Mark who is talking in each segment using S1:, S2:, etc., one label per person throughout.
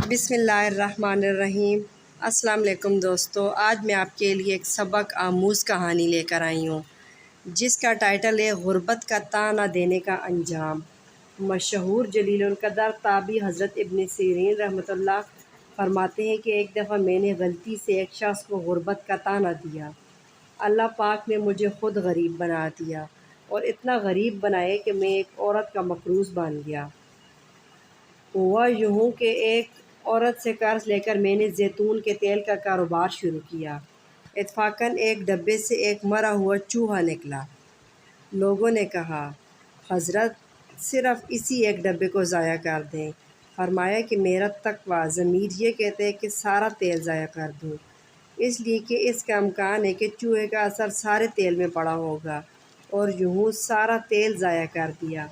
S1: بسم اللہ الرحمن الرحیم۔ السلام علیکم دوستو، آج میں آپ کے لیے ایک سبق آموز کہانی لے کر آئی ہوں جس کا ٹائٹل ہے غربت کا طعنہ دینے کا انجام۔ مشہور جلیل القدر تابعی حضرت ابن سیرین رحمۃ اللہ فرماتے ہیں کہ ایک دفعہ میں نے غلطی سے ایک شخص کو غربت کا طعنہ دیا۔ اللہ پاک نے مجھے خود غریب بنا دیا اور اتنا غریب بنائے کہ میں ایک عورت کا مقروض بن گیا۔ ہوا یوں کہ ایک عورت سے قرض لے کر میں نے زیتون کے تیل کا کاروبار شروع کیا۔ اتفاقاً ایک ڈبے سے ایک مرا ہوا چوہا نکلا۔ لوگوں نے کہا، حضرت صرف اسی ایک ڈبے کو ضائع کر دیں۔ فرمایا کہ میرا تقویٰ ضمیر یہ کہتے ہے کہ سارا تیل ضائع کر دوں، اس لیے کہ اس کا امکان ہے کہ چوہے کا اثر سارے تیل میں پڑا ہوگا، اور یوں سارا تیل ضائع کر دیا۔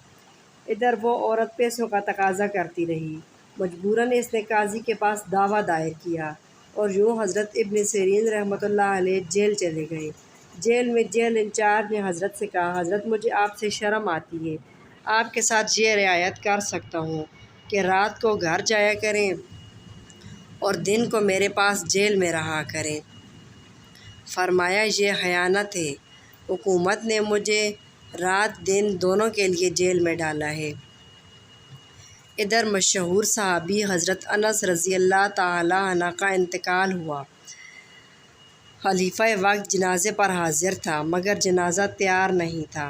S1: ادھر وہ عورت پیسوں کا تقاضا کرتی رہی۔ مجبوراً اس نے قاضی کے پاس دعویٰ دائر کیا اور یوں حضرت ابن سیرین رحمۃ اللہ علیہ جیل چلے گئے۔ جیل میں جیل انچارج نے حضرت سے کہا، حضرت مجھے آپ سے شرم آتی ہے، آپ کے ساتھ یہ رعایت کر سکتا ہوں کہ رات کو گھر جایا کریں اور دن کو میرے پاس جیل میں رہا کریں۔ فرمایا یہ خیانت ہے، حکومت نے مجھے رات دن دونوں کے لیے جیل میں ڈالا ہے۔ ادھر مشہور صحابی حضرت انس رضی اللہ تعالی عنہ کا انتقال ہوا۔ خلیفہ وقت جنازے پر حاضر تھا مگر جنازہ تیار نہیں تھا،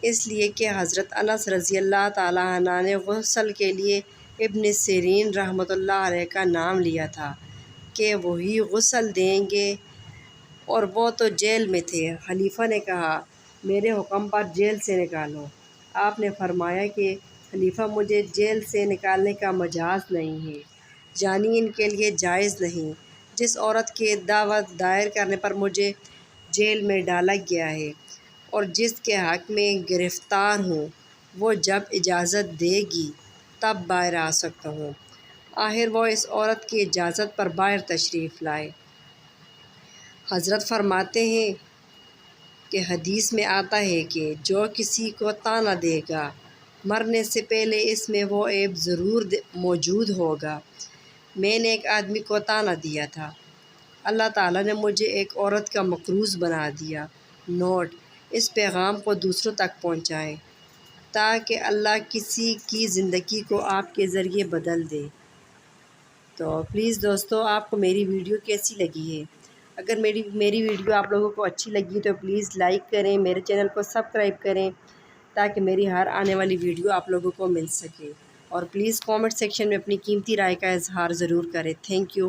S1: اس لیے کہ حضرت انس رضی اللہ تعالی عنہ نے غسل کے لیے ابن سیرین رحمۃ اللہ علیہ کا نام لیا تھا کہ وہی غسل دیں گے، اور وہ تو جیل میں تھے۔ خلیفہ نے کہا، میرے حکم پر جیل سے نکالو۔ آپ نے فرمایا کہ خلیفہ مجھے جیل سے نکالنے کا مجاز نہیں ہے، یعنی ان کے لیے جائز نہیں۔ جس عورت کے دعویٰ دائر کرنے پر مجھے جیل میں ڈالا گیا ہے اور جس کے حق میں گرفتار ہوں، وہ جب اجازت دے گی تب باہر آ سکتا ہوں۔ آخر وہ اس عورت کی اجازت پر باہر تشریف لائے۔ حضرت فرماتے ہیں کہ حدیث میں آتا ہے کہ جو کسی کو طعنہ دے گا، مرنے سے پہلے اس میں وہ عیب ضرور موجود ہوگا۔ میں نے ایک آدمی کو طعنہ دیا تھا، اللہ تعالیٰ نے مجھے ایک عورت کا مقروض بنا دیا۔ نوٹ: اس پیغام کو دوسروں تک پہنچائیں تاکہ اللہ کسی کی زندگی کو آپ کے ذریعے بدل دے۔ تو پلیز دوستو، آپ کو میری ویڈیو کیسی لگی ہے؟ اگر میری ویڈیو آپ لوگوں کو اچھی لگی تو پلیز لائک کریں، میرے چینل کو سبسکرائب کریں تاکہ میری ہر آنے والی ویڈیو آپ لوگوں کو مل سکے، اور پلیز کامنٹ سیکشن میں اپنی قیمتی رائے کا اظہار ضرور کریں۔ Thank you